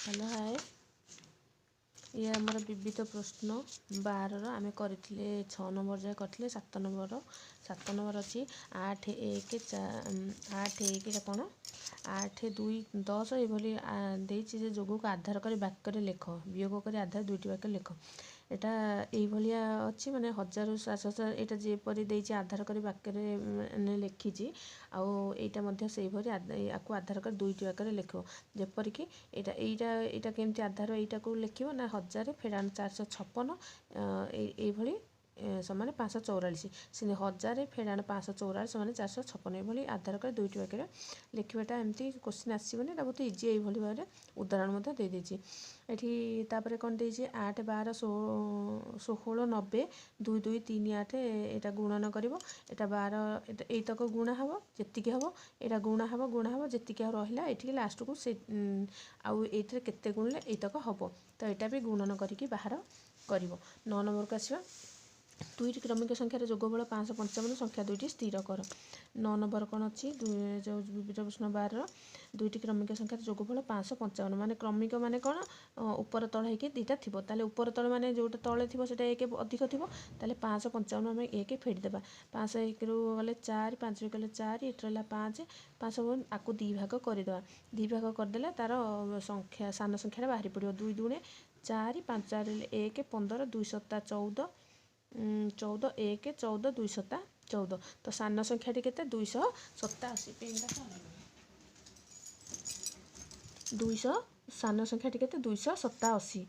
Hello hi ये आमर विविध प्रश्न 12 आम करथिले 6 नंबर जाए करथिले 7 नंबर अच्छी 8 1 8 1 कौन 8 2 10 ये जोग को आधार कर वाक्य लेख वियोग कर आधार दुईटी वाक्य लेख एटा ये अच्छी माने 1000 यहाँ जेपरी देती आधार कर वाक्य लिखी आईटा से आपको आधार कर दुईटी वाक्य लिख जेपरिक यहाँ केमती आधार यहाँ को लिख ना 1000 फेरान 456 समान 544 से 1000 फेरान 544 समान 456 ये आधार कर दुईटी वाक्य लिखाटा एमती क्वेश्चन आसबनी बहुत इजी ये भाव में उदाहरण देदेजी ये कौन दे 8 12 16 90 2 2 3 8 यहाँ गुणन कर 12 यतक गुणा हम जी हम यहाँ गुणा हम जी रहा ये लास्ट को से आउ ये केते गुणले यतक हम तो यहाँ भी गुणन करके बाहर कर 9 नंबर को आसवा दुईटी क्रमिक संख्यार जोगफल 555 संख्या दुईटी स्थिर कर 9 नंबर कौन अच्छी जो विविध प्रश्न 12 दुईटी क्रमिक संख्यार जोगफल 555 माने क्रमिक माने कौन ऊपर तल होगी दुईटा थी ताले ऊपर तल माने जोटा तले थी से एक अधिक थी ताले 555 आम एक फेड़देवा 5 1 रु गले 4 5 गले 4 ये रहा 5 5 आपको दी भाग करदे दी भाग करदे तार संख्या सान संख्या बाहरी पड़ो 2 2 4 5 4 1 15 2 7 14 14 1 14 2 7 14 तो सान संख्याटी के 287 200 सान संख्याटी के 287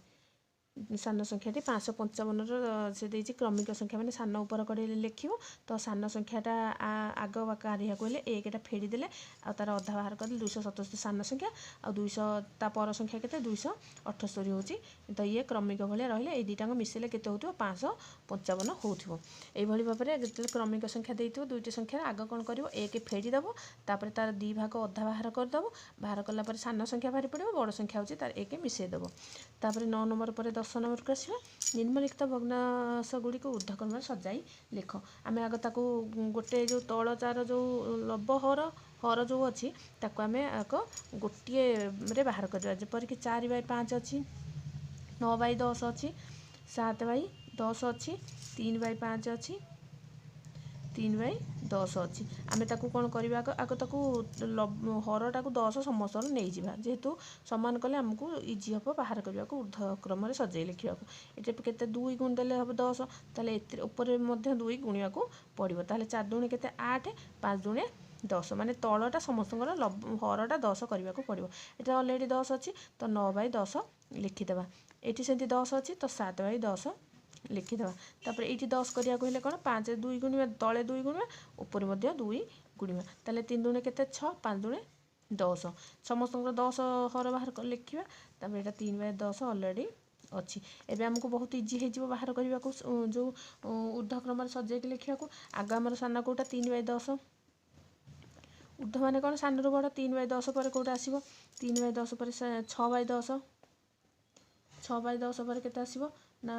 सान संख्याटी 555 से देती क्रमिक संख्या मैंने सान उपर कड़े लिख तो सान संख्याटा आग काढ़ा कहले एकटा फेड़देले तार अधा बाहर कर 277 सान संख्या आ 200 पर संख्या के 278 हो तो ये क्रमिक भाया रहा ये दुटा मिसेले के 555 हो भाव में जो क्रमिक संख्या देते दुईटी संख्यार आग कौन कर एक फेड़देव तापर तार दी भाग अधा बाहर करदेव बाहर कला सान संख्या बाहरी पड़ो बड़ संख्या हो तार एक मिसेदेव तापर 9 नंबर पर 10 नंबर को आसवा निम्नलिखित भग्नांश गुड़ी को ऊर्ध्वक्रम सजाई लिख आम आग ताको गोटे जो तल चार जो लब हर हर जो अच्छी ताको आम आग गोटे बाहर करवा जेपरिक 4 बाय 5 अच्छी 9 बाय 10 अच्छी 7 बाय 10 अच्छी 3 बाय 5 अच्छी 3 बाय 10 अच्छी आम ताकू कौन करवा आग ताकू हरटा को 10 समस्त नहीं जावा जेहेतु सामान कले आमको इजी हम बाहर करने को ऊर्ध्वक्रम सजाई लिखा ये के 2 गुण देले हम 10 ताले ऊपर 2 गुणा को पड़ो ताले 4 दुणे के 8 5 दुणे 10 माने तलटा समस्त हरटा 10 करने को पड़ो ये अलरेडी 10 अच्छी तो 9 बाय 10 लिखिदेवा ये से 10 अच्छी तो 7 बाय 10 लिखिदेवा तापर ये 10 करने को हेले कौन 5 2 गुणा तले 2 गुणा ऊपर 2 गुणा ताले 3 दुणे के 6 5 दुणे 10 समस्त 10 हर बाहर लिखा तापर यहाँ 3 बाय 10 अलरेडी अच्छी एवं आमको बहुत इजी हो बाहर करने को जो ऊर्ध्वक्रम सजाई लिखा आग आमर सान कौटा 3 बाय 10 ऊर्ध्व मान कौन सान रू बड़ 3 बाय 10 पर कौटा आसो 3 बाय 10 पर 6 बाय 10 6 बाय 10 पर के आसो ना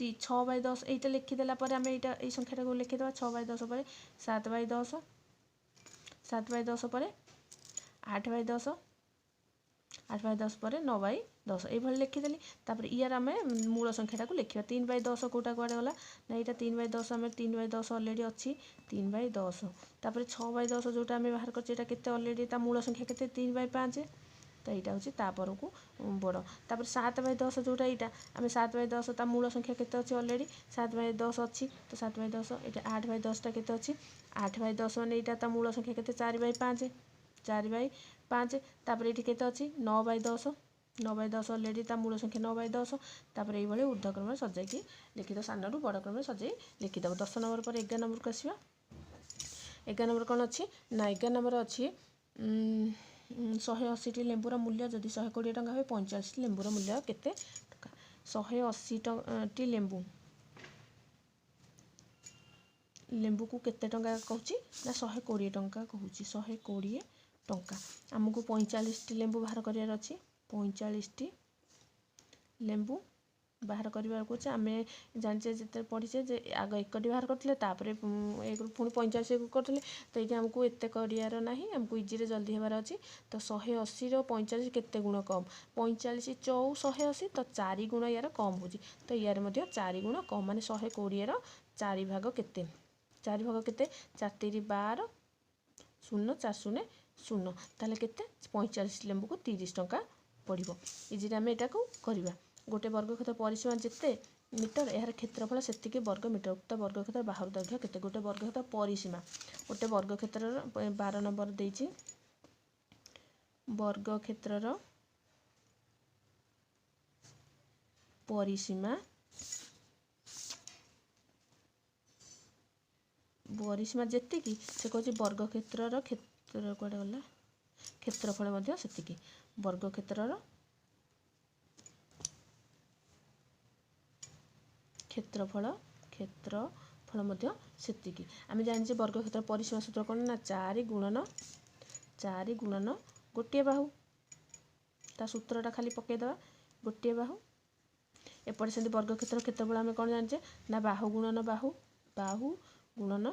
6 बाय 10 यहाँ लिखिदेला आम ये संख्याटा को लिखिदेवा 6 बाय 10 पर 7 बाय 10 7 बाय 10 पर 8 बाय 10 8 बाय 10 पर 9 बाय 10 ये लिखिदेली तापर यार आम मूल संख्याटा को लिखा 3 बाय 10 कौटा कुआड़े गला ना यहाँ 3 बाय 10 आम 3 बाय 10 अलरेडी अच्छी 3 बाय 10 तापर 6 बाय 10 जोटा आम बाहर कर अलरेडी मूल संख्या के 3 बाय 5 तो यहाँ हूँ तापर को बड़ तापर 7 बाय 10 जोटा यहाँ आम 7 बाय 10 ता मूल संख्या के अच्छी अलरेडी 7 बाय 10 अच्छी तो 7 बाय 10 ये 8 बाय 10टा के अच्छी 8 बाय 10 मैंने यहाँ मूल संख्या के 4 बाय 5 4 बाय 5 तापर ये के अच्छी 9 बाय 10 9 बाय 10 अलरेडी मूल संख्या 9 बाय 10 तापर ये ऊर्ध्वक्रम सजाई लिखिद सान रू बड़ क्रम सजाई लिखिदेव 10 नंबर पर 11 नंबर को आसवा 11 नंबर कौन अच्छी ना 11 नंबर अच्छी 180 लेंबूर मूल्य जदि 120 टଙ୍କା हुए 45 लेंबूर मूल्य केते 180 लेंबू लेंबू को केते टଙ୍କା कहूँ ना 120 टଙ୍କା कहूँ 120 टଙ୍କା आमको 45 लेंबू बाहर करार अच्छी 45 लेंबू बाहर करवा कहे आम जाने जिते पढ़ीचे जे आग 1टी बाहर करते तापर एक पुणी 45 करते तो ये आमको एत करार ना आमको इजी जल्दी होबार अच्छी तो 180 45 केते गुण कम 45 चौ 180 तो 4 गुण यार कम हो तो यार 4 गुण कम मान 120 4 भाग केते 4 भाग केते 4 3 12 0 4 0 0 ताले केते 45 लेंबू को 30 टंका पड़ो इजी आम यहाँ करवा गोटे वर्गक्षेत्र परिसीमा जिते मीटर यार क्षेत्रफल से वर्ग मीटर उक्त वर्गक्षेत्र बाहर दैर्घ्य केते गोटे वर्गक्षेत्र परिसीमा गोटे वर्गक्षेत्र 12 नंबर देछि वर्गक्षेत्र परिसीमा परिसीमा जेति से कहूँ वर्गक्षेत्र क्षेत्र कड़े गला क्षेत्रफल से वर्गक्षेत्र क्षेत्रफल से आम जाने वर्गक्षेत्र परिसीमा सूत्र कौन ना 4 गुणन गोटे बाहु ता सूत्रटा खाली पकईदे गोटे बाहु एपटे से वर्गक्षेत्र क्षेत्रफल आम कौन जाने ना बाहु गुणन बाहु बाहु गुणन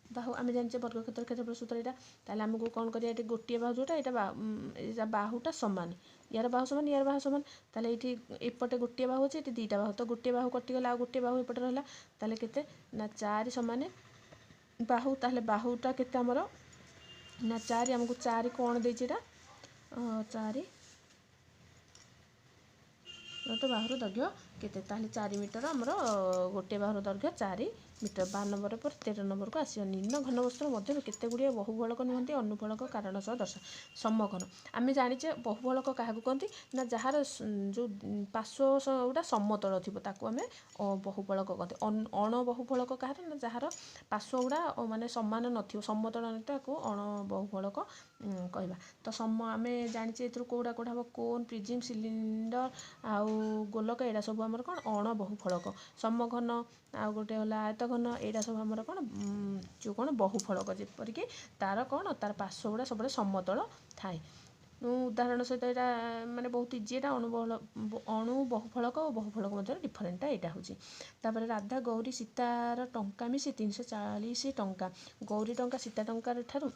बाहु आम जाने वर्गक्षेत्र क्षेत्रफल सूत्र यहाँ ताले आमको कौन करिया गोटे बाहु जोटा यहाँ बाहुटा सामान यार बाहु सामान यार बाहु सामान ताले ये एपटे गोटे बाहु अच्छे ये 2टा बाहु तो गोटे बाहु कटिगला आ गोटे बाहु एपटे रहा ताले केते ना 4 सामान बाहु ताले बाहुटा केते आमर ना 4 आमको 4 कौन देछि एटा 4 तो बाहर दैर्घ्य केते ताले 4 मीटर आमर गोटे बाहर दैर्घ्य 4 मीटर 12 नंबर पर 13 नंबर को आस निम्न घनवस्त्र मध्य केते गुड़िए बहुफलक नुहति अनुफलक कारण सह दर्शा समघन आम जाने बहुफलक क्या कहते ना जार जो पार्श्व गुटा समतल थी आम बहुफलक कहते अण बहुफलक कह ना जार पार्श्व गुड़ा माने सामान न समतल को अण बहुफलक कहवा तो आम जाने कौटा कौटा हम कोन प्रिजिम सिलिंडर आउ गोलक एटा सब आमर कौन अण बहुफलक समघन आ गोटे है आयत घन यहाँ सब आमर कौन जो कौन बहुफलक जेपरिक तार कौन तार पार्श्व गुड़ा सब समतल थाए उदाहरण सहित यहाँ माने बहुत इजी यहाँ अणु बहुफलक और बहुफलक मध्य डिफरेंटा यहाँ होपर राधा गौरी सीतार टंका मिसी 340 टंका गौरी टंका सीता टंकार ठारू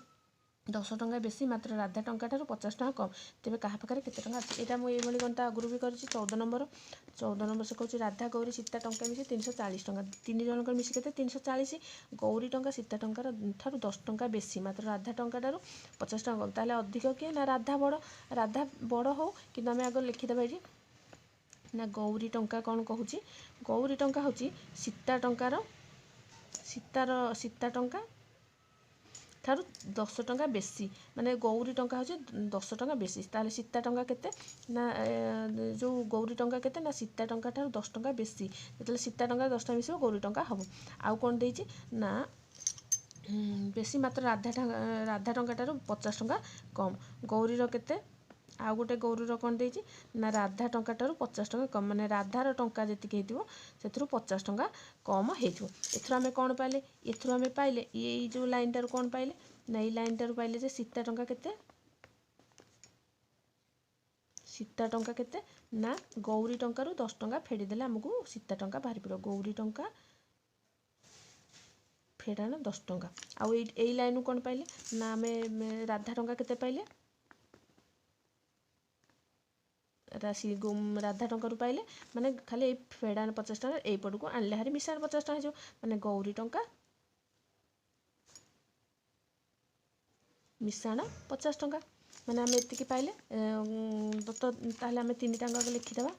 10 टंका बेसी मात्र राधा टंका ठारू 50 टंका कम तेज क्या पाखे केते टंका अच्छे यहाँ मुझे गणित आगुरी भी कर 14 नंबर से कहूँ राधा गौरी सीता टंका मिसी 340 टंका 3 जनकर मिसी केते 340 गौरी टंका सीता टंकार ठारू 10 टंका बेसी मात्र राधा टंका ठारू 50 टंका कम ताले अधिक किए ना राधा बड़ हो कि आम आग लिखिदेवा ये ना गौरी टंका कौन कहूँ गौरी टंका हूँ सीता टंकार सीता टंका ठारू 10 टंका बेसी माने गौरी टंका हूँ 10 टंका बेसी ताले सीता टंका केते ना जो गौरी टंका केते ना सीता टंका ठारू 10 टंका बेसी जो सीता टंका 10 टंका मिसिबो गौरी टंका हम आउ कौन देछि ना बेसी मात्र राधा टंका ठारू 50 टंका कम गौरी केते आउ गोटे गौरीर कौन देछि ना राधा टंका ठारू 50 टंका कम माने राधार टंका जेतिक हेतिबो सेथुरु 50 टंका कम हेतिबो एथुर आमे कौन पाइले एथुर आमे पाइले ये जो लाइन टारू कौन पाइले ना ये लाइन टारू पाइले जे सीता टंका केते सीता टंका केते ना गौरी टंका 10 टंका फेड़ी देले हमकु सीता टंका बाहरी पड़ो गौरी टंका फेड़ाना 10 टंका आउ ये लाइन कौन पाइले ना आमे राधा टंका केते पाइले राधा टंका पाइले माने खाली फेड़ान 50 टंका एपट को आनले हारी मिसार 50 टंका माने गौरी टंका मिसाण 50 टंका माने आम एति पाइले तो ताहले आम 3 टांगा लिखिदेवा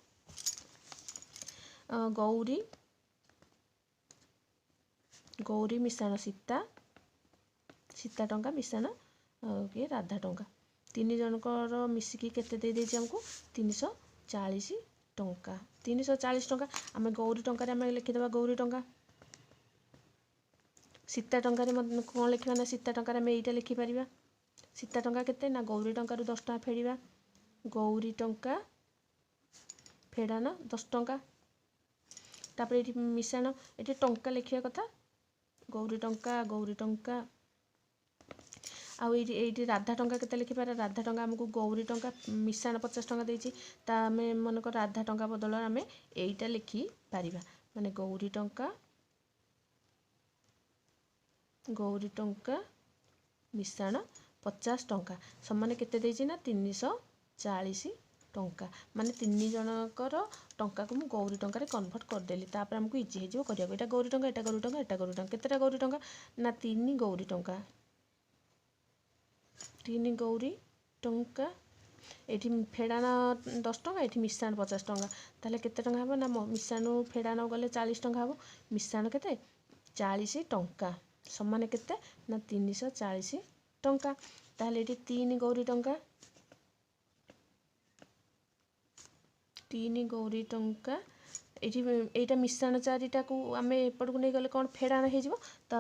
गौरी गौरी मिसाण सीता सीता टंका मिसाण किए राधा टंका 3 जनकर मिसिकी केते दे देछि हमको 340 टंका 340 टंका आम गौरी टंका आम लिखिदेवा गौरी टंका सीता टंका कौन लिखा ना सीता टंका आम यहीटा लिखिपर सीता टंका केते ना गौरी टंका 10 टंका फेड़ा गौरी टंका फेड़ान 10 टंका तापर ये मिसाण ये टंका लिखा कथा गौरी टंका ଆଉ ଏଇଠି ରାଧା ଟଙ୍କା କେତେ ଲେଖିପାରିବା? ରାଧା ଟଙ୍କା ଆମକୁ ଗୌରୀ ଟଙ୍କା ମିଶାଣ 50 ଟଙ୍କା ଦେଇଛି, ତା ଆମେ ମନେକର ରାଧା ଟଙ୍କା ବଦଳରେ ଆମେ ଏଇଟା ଲେଖିପାରିବା, ମାନେ ଗୌରୀ ଟଙ୍କା ମିଶାଣ 50 ଟଙ୍କା ସମାନ କେତେ ଦେଇଛି ନା 340 ଟଙ୍କା। ମାନେ 3 ଜଣଙ୍କର ଟଙ୍କାକୁ ମୁଁ ଗୌରୀ ଟଙ୍କାରେ କନଭର୍ଟ କରିଦେଲି। ତାପରେ ଆମକୁ ଇଜି ହେଇଯିବ କରିବାକୁ। ଏଇଟା ଗୌରୀ ଟଙ୍କା, ଏଇଟା ଗୌରୀ ଟଙ୍କା, ଏଇଟା ଗୌରୀ ଟଙ୍କା। କେତେଟା ଗୌରୀ ଟଙ୍କା ନା 3 ଗୌରୀ ଟଙ୍କା। 3 ଗୌରୀ ଟଙ୍କା। ଏଇଠି ଫେଡ଼ାଣ 10 ଟଙ୍କା, ଏଇଠି ମିଶାଣ 50 ଟଙ୍କା। ତାହେଲେ କେତେ ଟଙ୍କା ହେବ ନା ମିଶାଣରୁ ଫେଡ଼ାଣ ଗଲେ 40 ଟଙ୍କା ହେବ। ମିଶାଣ କେତେ? 40 ଟଙ୍କା ସମାନ କେତେ ନା 340 ଟଙ୍କା। ତାହେଲେ ଏଇଠି 3 ଗୌରୀ ଟଙ୍କା, 3 ଗୌରୀ ଟଙ୍କା। ଏଇଟା ମିଶାଣ 4ଟାକୁ ଆମେ ଏପଟକୁ ନେଇଗଲେ କ'ଣ ଫେଡ଼ାଣ ହେଇଯିବ। ତ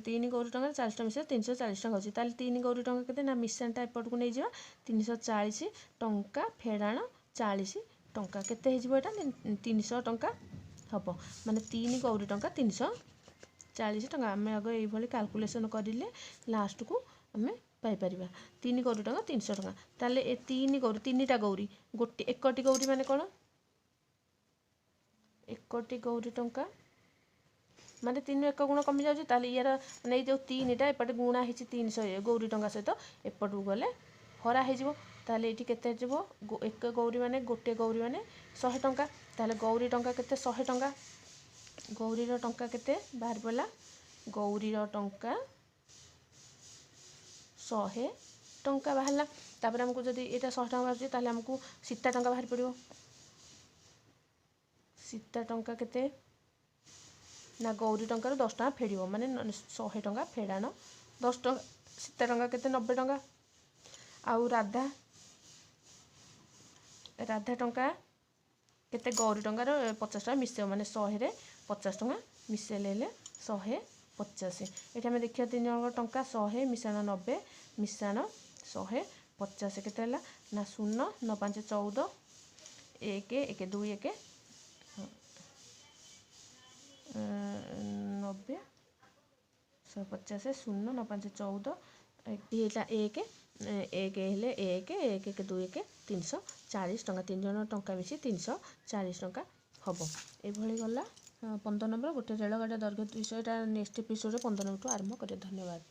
3 ଗୌରୀ ଟଙ୍କାରେ 40 ଟଙ୍କା ମିଶିଲେ 340 ଟଙ୍କା ହେଉଛି। ତାହେଲେ 3 ଗୌରୀ ଟଙ୍କା କେତେ ନା ମିଶାଣଟା ଏପଟକୁ ନେଇଯିବା 340 ଟଙ୍କା ଫେଡ଼ାଣ 40 ଟଙ୍କା। କେତେ ହେଇଯିବ ଏଇଟା? 300 ଟଙ୍କା ହେବ। ମାନେ 3 ଗୌରୀ ଟଙ୍କା 340 ଟଙ୍କା। ଆମେ ଆଗ ଏଇଭଳି କାଲକୁଲେସନ୍ କରିଲେ ଲାଷ୍ଟକୁ ଆମେ ପାଇପାରିବା 3 ଗୌରୀ ଟଙ୍କା 300 ଟଙ୍କା। ତାହେଲେ ଏ 3 ଗୌରୀ, 3ଟା ଗୌରୀ, ଏକଟି ଗୌରୀ ମାନେ କ'ଣ? ଏକଟି ଗୌରୀ ଟଙ୍କା ମାନେ 3 1 ଗୁଣ କମି ଯାଉଛି। ତାହେଲେ ଇଆର ମାନେ ଏଇ ଯେଉଁ 3ଟା ଏପଟେ ଗୁଣା ହେଇଛି 300 ଗୌରୀ ଟଙ୍କା ସହିତ, ଏପଟକୁ ଗଲେ ହରା ହେଇଯିବ। ତାହେଲେ ଏଇଠି କେତେ ଯିବ? ଏକ ଗୌରୀ ମାନେ ଗୋଟେ ଗୌରୀ ମାନେ 100 ଟଙ୍କା। ତାହେଲେ ଗୌରୀ ଟଙ୍କା କେତେ? 100 ଟଙ୍କା। ଗୌରୀର ଟଙ୍କା କେତେ ବାହାରି ପଡ଼ିଲା? ଗୌରୀର ଟଙ୍କା 100 ଟଙ୍କା ବାହାରିଲା। ତାପରେ ଆମକୁ ଯଦି ଏଇଟା 100 ଟଙ୍କା ବାହାରୁଛି, ତାହେଲେ ଆମକୁ ସୀତା ଟଙ୍କା ବାହାରି ପଡ଼ିବ। ସୀତା ଟଙ୍କା କେତେ ନା ଗୌରୀ ଟଙ୍କାରୁ 10 ଟଙ୍କା ଫେଡ଼ିବ, ମାନେ 100 ଟଙ୍କା ଫେଡ଼ାଣ 10 ଟଙ୍କା। ସୀତା ଟଙ୍କା କେତେ? 90 ଟଙ୍କା। ଆଉ ରାଧା ଟଙ୍କା କେତେ? ଗୌରୀ ଟଙ୍କାର 50 ଟଙ୍କା ମିଶେଇବ, ମାନେ 100ରେ 50 ଟଙ୍କା ମିଶେଇଲେ ହେଲେ 150। ଏଠି ଆମେ ଦେଖିବା 3 ଜଣଙ୍କ ଟଙ୍କା 100 ମିଶାଣ 90 ମିଶାଣ 150 କେତେ ହେଲା ନା 0 9 5 14 1 1 2 1 90 150 0 9 5 14 ହେଲା 1 1 ହେଲେ 1 1 1 2 1 340 ଟଙ୍କା। 3 ଜଣ ଟଙ୍କା ମିଶି 340 ଟଙ୍କା ହେବ। ଏଇଭଳି ଗଲା 15 ନମ୍ବର। ଗୋଟେ ରେଳଗାଡ଼ିର ଦୈର୍ଘ୍ୟ 200। ଏଇଟା ନେକ୍ସଟ ଏପିସୋଡ଼ରେ 15 ନମ୍ବରଠୁ ଆରମ୍ଭ କରିବା। ଧନ୍ୟବାଦ।